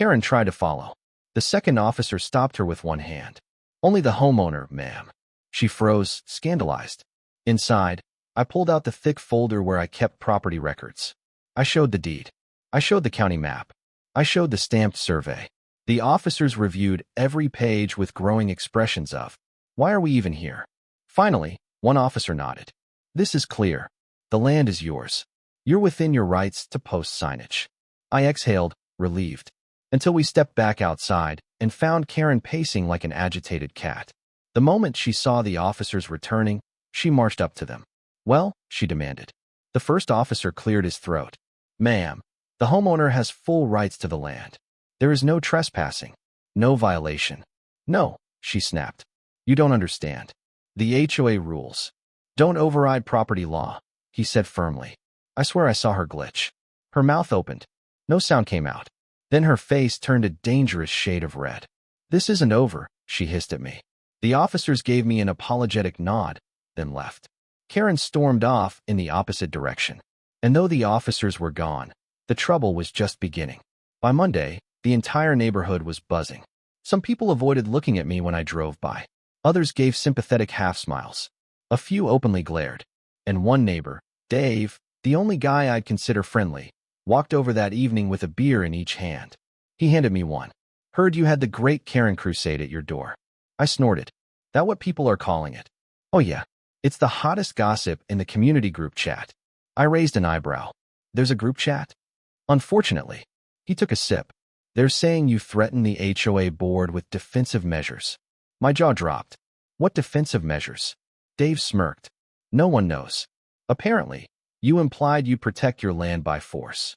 Karen tried to follow. The second officer stopped her with one hand. "Only the homeowner, ma'am." She froze, scandalized. Inside, I pulled out the thick folder where I kept property records. I showed the deed. I showed the county map. I showed the stamped survey. The officers reviewed every page with growing expressions of, "Why are we even here?" Finally, one officer nodded. "This is clear. The land is yours. You're within your rights to post signage." I exhaled, relieved, until we stepped back outside and found Karen pacing like an agitated cat. The moment she saw the officers returning, she marched up to them. "Well," she demanded. The first officer cleared his throat. "Ma'am, the homeowner has full rights to the land. There is no trespassing, no violation." "No," she snapped. "You don't understand. The HOA rules don't override property law," he said firmly. I swear I saw her glitch. Her mouth opened. No sound came out. Then her face turned a dangerous shade of red. "This isn't over," she hissed at me. The officers gave me an apologetic nod, then left. Karen stormed off in the opposite direction. And though the officers were gone, the trouble was just beginning. By Monday, the entire neighborhood was buzzing. Some people avoided looking at me when I drove by. Others gave sympathetic half-smiles. A few openly glared. And one neighbor, Dave, the only guy I'd consider friendly, walked over that evening with a beer in each hand. He handed me one. "Heard you had the Great Karen Crusade at your door." I snorted. "That what people are calling it?" "Oh yeah. It's the hottest gossip in the community group chat." I raised an eyebrow. "There's a group chat?" "Unfortunately." He took a sip. "They're saying you threatened the HOA board with defensive measures." My jaw dropped. "What defensive measures?" Dave smirked. "No one knows. Apparently, you implied you'd protect your land by force."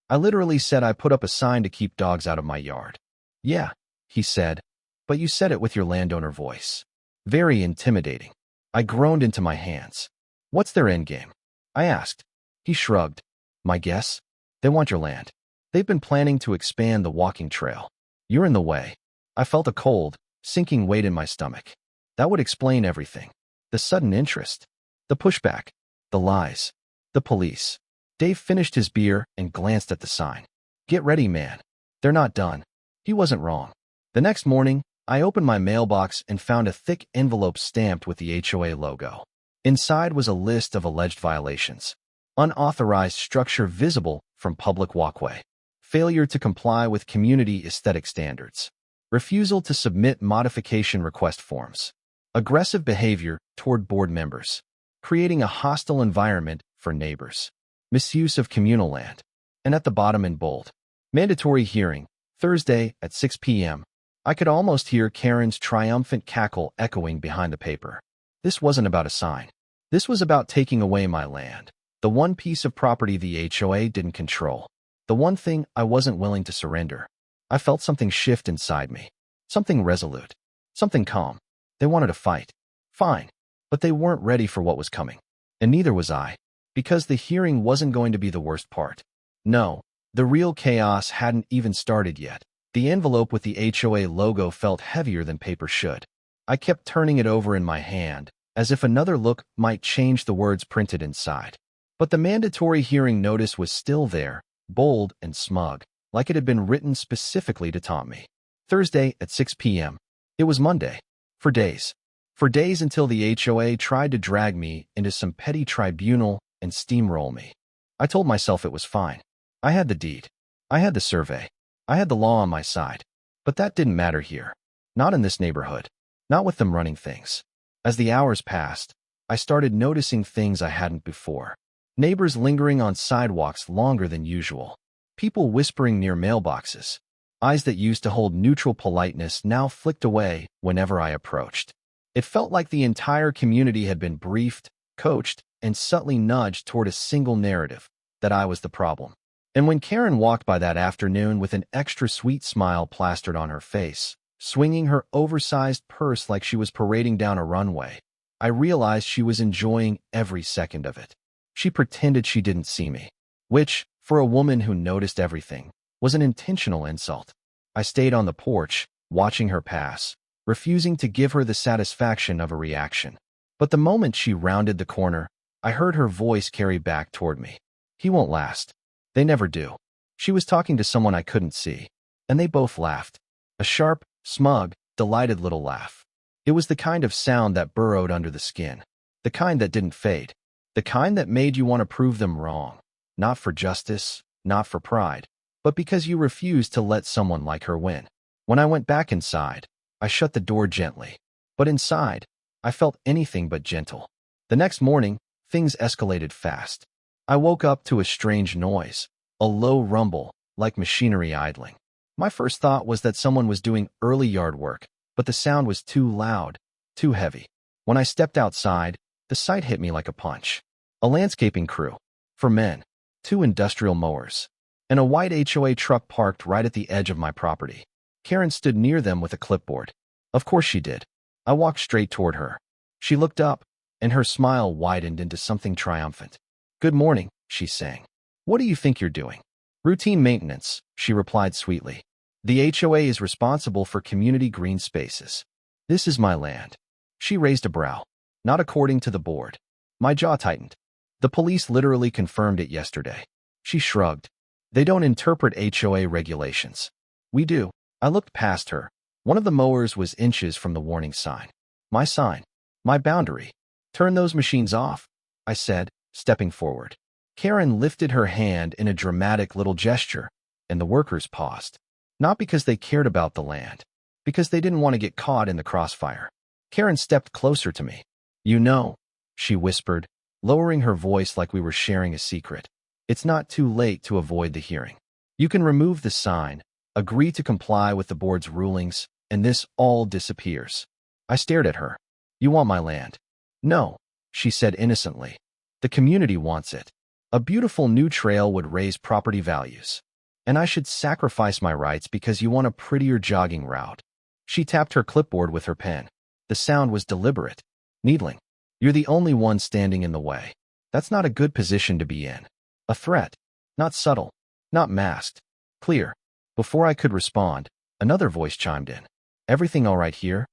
I literally said I put up a sign to keep dogs out of my yard. "Yeah," he said, "but you said it with your landowner voice. Very intimidating." I groaned into my hands. "What's their endgame?" I asked. He shrugged. "My guess? They want your land. They've been planning to expand the walking trail. You're in the way." I felt a cold, sinking weight in my stomach. That would explain everything. The sudden interest. The pushback. The lies. The police. Dave finished his beer and glanced at the sign. "Get ready, man. They're not done." He wasn't wrong. The next morning, I opened my mailbox and found a thick envelope stamped with the HOA logo. Inside was a list of alleged violations. Unauthorized structure visible from public walkway. Failure to comply with community aesthetic standards. Refusal to submit modification request forms. Aggressive behavior toward board members. Creating a hostile environment for neighbors. Misuse of communal land. And at the bottom in bold, mandatory hearing, Thursday at 6 p.m. I could almost hear Karen's triumphant cackle echoing behind the paper. This wasn't about a sign. This was about taking away my land. The one piece of property the HOA didn't control. The one thing I wasn't willing to surrender. I felt something shift inside me. Something resolute. Something calm. They wanted to fight. Fine. But they weren't ready for what was coming. And neither was I. Because the hearing wasn't going to be the worst part. No, the real chaos hadn't even started yet. The envelope with the HOA logo felt heavier than paper should. I kept turning it over in my hand, as if another look might change the words printed inside. But the mandatory hearing notice was still there, bold and smug, like it had been written specifically to taunt me. Thursday at 6 p.m. It was Monday. For days. For days until the HOA tried to drag me into some petty tribunal and steamroll me. I told myself it was fine. I had the deed. I had the survey. I had the law on my side. But that didn't matter here. Not in this neighborhood. Not with them running things. As the hours passed, I started noticing things I hadn't before. Neighbors lingering on sidewalks longer than usual. People whispering near mailboxes. Eyes that used to hold neutral politeness now flicked away whenever I approached. It felt like the entire community had been briefed, coached, and subtly nudged toward a single narrative, that I was the problem. And when Karen walked by that afternoon with an extra sweet smile plastered on her face, swinging her oversized purse like she was parading down a runway, I realized she was enjoying every second of it. She pretended she didn't see me, which, for a woman who noticed everything, was an intentional insult. I stayed on the porch, watching her pass, refusing to give her the satisfaction of a reaction. But the moment she rounded the corner, I heard her voice carry back toward me. "He won't last. They never do." She was talking to someone I couldn't see. and they both laughed. A sharp, smug, delighted little laugh. It was the kind of sound that burrowed under the skin, the kind that didn't fade, the kind that made you want to prove them wrong, not for justice, not for pride, but because you refused to let someone like her win. When I went back inside, I shut the door gently, but inside, I felt anything but gentle. The next morning, things escalated fast. I woke up to a strange noise, a low rumble, like machinery idling. My first thought was that someone was doing early yard work, but the sound was too loud, too heavy. When I stepped outside, the sight hit me like a punch. A landscaping crew, for men, 2 industrial mowers, and a white HOA truck parked right at the edge of my property. Karen stood near them with a clipboard. Of course she did. I walked straight toward her. She looked up, and her smile widened into something triumphant. "Good morning," she sang. "What do you think you're doing?" "Routine maintenance," she replied sweetly. "The HOA is responsible for community green spaces. This is my land." She raised a brow. "Not according to the board." My jaw tightened. "The police literally confirmed it yesterday." She shrugged. "They don't interpret HOA regulations. We do." I looked past her. One of the mowers was inches from the warning sign. My sign. My boundary. "Turn those machines off," I said, stepping forward. Karen lifted her hand in a dramatic little gesture, and the workers paused. Not because they cared about the land, because they didn't want to get caught in the crossfire. Karen stepped closer to me. "You know," she whispered, lowering her voice like we were sharing a secret. "It's not too late to avoid the hearing. You can remove the sign, agree to comply with the board's rulings, and this all disappears." I stared at her. "You want my land?" "No," she said innocently. "The community wants it. A beautiful new trail would raise property values. And I should sacrifice my rights because you want a prettier jogging route." She tapped her clipboard with her pen. The sound was deliberate, needling. "You're the only one standing in the way. That's not a good position to be in." A threat. Not subtle. Not masked. Clear. Before I could respond, another voice chimed in. "Everything all right here?"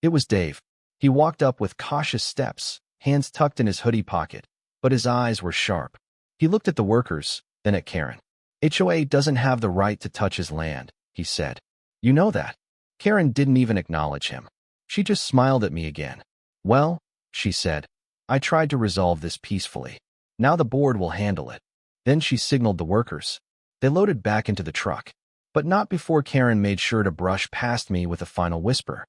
It was Dave. He walked up with cautious steps, hands tucked in his hoodie pocket, but his eyes were sharp. He looked at the workers, then at Karen. "HOA doesn't have the right to touch his land," he said. "You know that." Karen didn't even acknowledge him. She just smiled at me again. "Well," she said, "I tried to resolve this peacefully. Now the board will handle it." Then she signaled the workers. They loaded back into the truck, but not before Karen made sure to brush past me with a final whisper.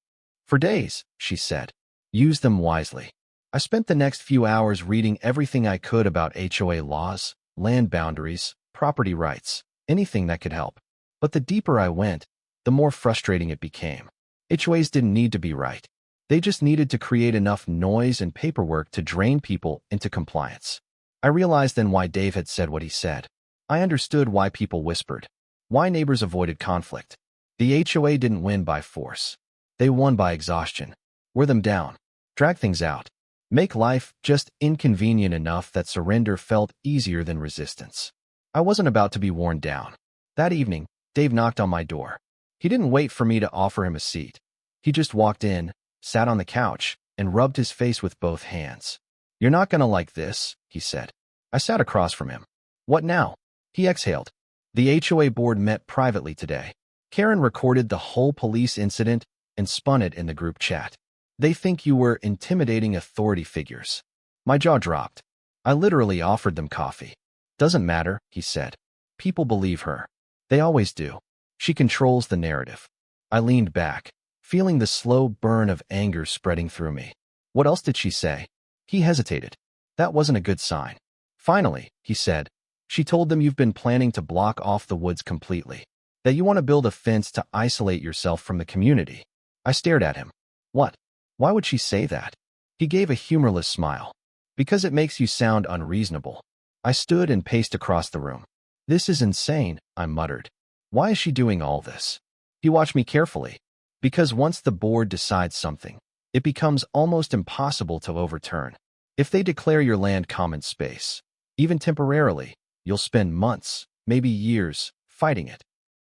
"For days," she said. "Use them wisely." I spent the next few hours reading everything I could about HOA laws, land boundaries, property rights, anything that could help. But the deeper I went, the more frustrating it became. HOAs didn't need to be right. They just needed to create enough noise and paperwork to drain people into compliance. I realized then why Dave had said what he said. I understood why people whispered, why neighbors avoided conflict. The HOA didn't win by force. They won by exhaustion. Wear them down. Drag things out. Make life just inconvenient enough that surrender felt easier than resistance. I wasn't about to be worn down. That evening, Dave knocked on my door. He didn't wait for me to offer him a seat. He just walked in, sat on the couch, and rubbed his face with both hands. "You're not gonna like this," he said. I sat across from him. "What now?" He exhaled. "The HOA board met privately today. Karen recorded the whole police incident and spun it in the group chat. They think you were intimidating authority figures." My jaw dropped. I literally offered them coffee. "Doesn't matter," he said. "People believe her. They always do. She controls the narrative." I leaned back, feeling the slow burn of anger spreading through me. "What else did she say?" He hesitated. That wasn't a good sign. "Finally," he said, "she told them you've been planning to block off the woods completely, that you want to build a fence to isolate yourself from the community." I stared at him. "What? Why would she say that?" He gave a humorless smile. "Because it makes you sound unreasonable." I stood and paced across the room. "This is insane," I muttered. "Why is she doing all this?" He watched me carefully. "Because once the board decides something, it becomes almost impossible to overturn. If they declare your land common space, even temporarily, you'll spend months, maybe years, fighting it."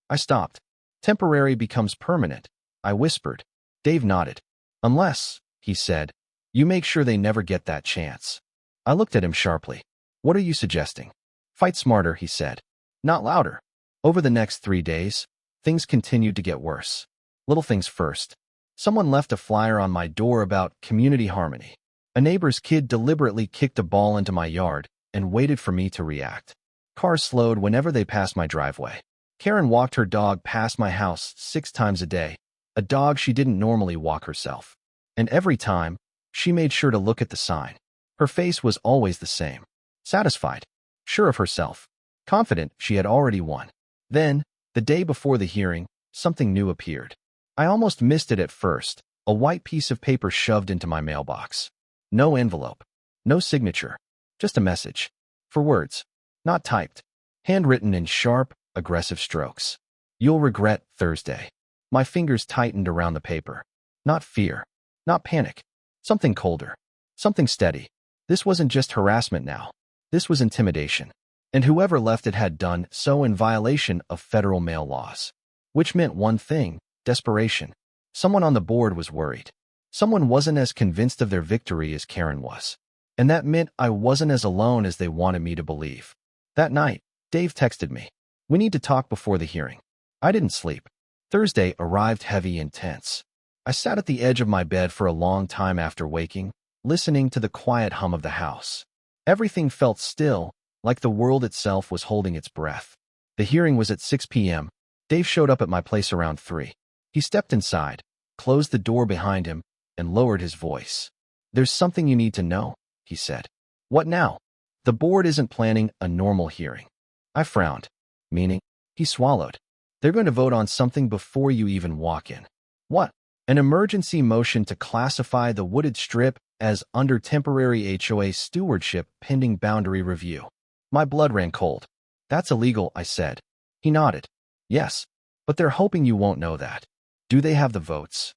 I stopped. "Temporary becomes permanent," I whispered. Dave nodded. "Unless," he said, "you make sure they never get that chance." I looked at him sharply. "What are you suggesting?" "Fight smarter," he said. "Not louder. Over the next 3 days, things continued to get worse. Little things first. Someone left a flyer on my door about community harmony. A neighbor's kid deliberately kicked a ball into my yard and waited for me to react. Cars slowed whenever they passed my driveway. Karen walked her dog past my house 6 times a day, a dog she didn't normally walk herself. And every time, she made sure to look at the sign. Her face was always the same. Satisfied, sure of herself, confident she had already won. Then, the day before the hearing, something new appeared. I almost missed it at first, a white piece of paper shoved into my mailbox. No envelope, no signature, just a message. 4 words, not typed, handwritten in sharp, aggressive strokes. You'll regret Thursday. My fingers tightened around the paper. Not fear, not panic, something colder, something steady. This wasn't just harassment now. This was intimidation. And whoever left it had done so in violation of federal mail laws. Which meant one thing, desperation. Someone on the board was worried. Someone wasn't as convinced of their victory as Karen was. And that meant I wasn't as alone as they wanted me to believe. That night, Dave texted me. We need to talk before the hearing. I didn't sleep. Thursday arrived heavy and tense. I sat at the edge of my bed for a long time after waking, listening to the quiet hum of the house. Everything felt still, like the world itself was holding its breath. The hearing was at 6 p.m. Dave showed up at my place around 3. He stepped inside, closed the door behind him, and lowered his voice. There's something you need to know, he said. What now? The board isn't planning a normal hearing. I frowned. Meaning? He swallowed. They're going to vote on something before you even walk in. What? An emergency motion to classify the wooded strip as under temporary HOA stewardship pending boundary review. My blood ran cold. That's illegal, I said. He nodded. Yes, but they're hoping you won't know that. Do they have the votes?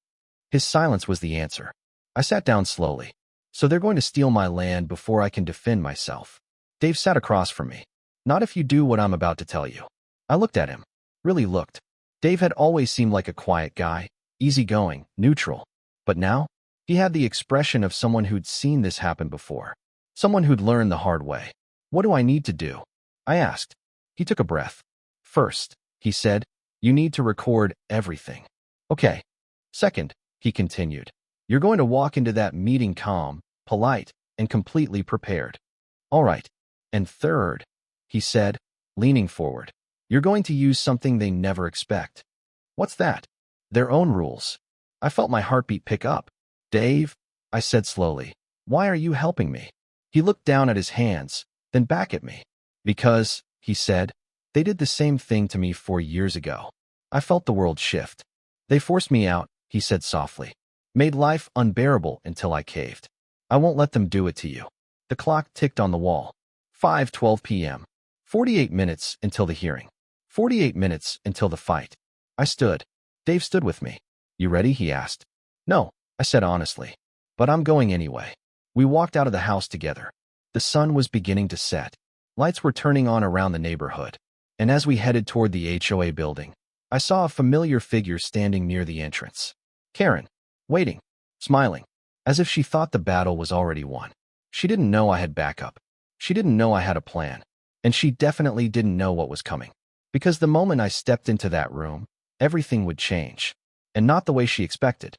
His silence was the answer. I sat down slowly. So they're going to steal my land before I can defend myself. Dave sat across from me. Not if you do what I'm about to tell you. I looked at him. Really looked. Dave had always seemed like a quiet guy, easygoing, neutral. But now, he had the expression of someone who'd seen this happen before. Someone who'd learned the hard way. What do I need to do? I asked. He took a breath. First, he said, you need to record everything. Okay. Second, he continued, you're going to walk into that meeting calm, polite, and completely prepared. All right. And third, he said, leaning forward, you're going to use something they never expect. What's that? Their own rules. I felt my heartbeat pick up. Dave, I said slowly, why are you helping me? He looked down at his hands, then back at me. Because, he said, they did the same thing to me 4 years ago. I felt the world shift. They forced me out, he said softly. Made life unbearable until I caved. I won't let them do it to you. The clock ticked on the wall. 5:12 p.m. 48 minutes until the hearing. 48 minutes until the fight. I stood. Dave stood with me. You ready? He asked. No, I said honestly. But I'm going anyway. We walked out of the house together. The sun was beginning to set. Lights were turning on around the neighborhood. And as we headed toward the HOA building, I saw a familiar figure standing near the entrance. Karen, waiting, smiling, as if she thought the battle was already won. She didn't know I had backup. She didn't know I had a plan. And she definitely didn't know what was coming. Because the moment I stepped into that room, everything would change. And not the way she expected.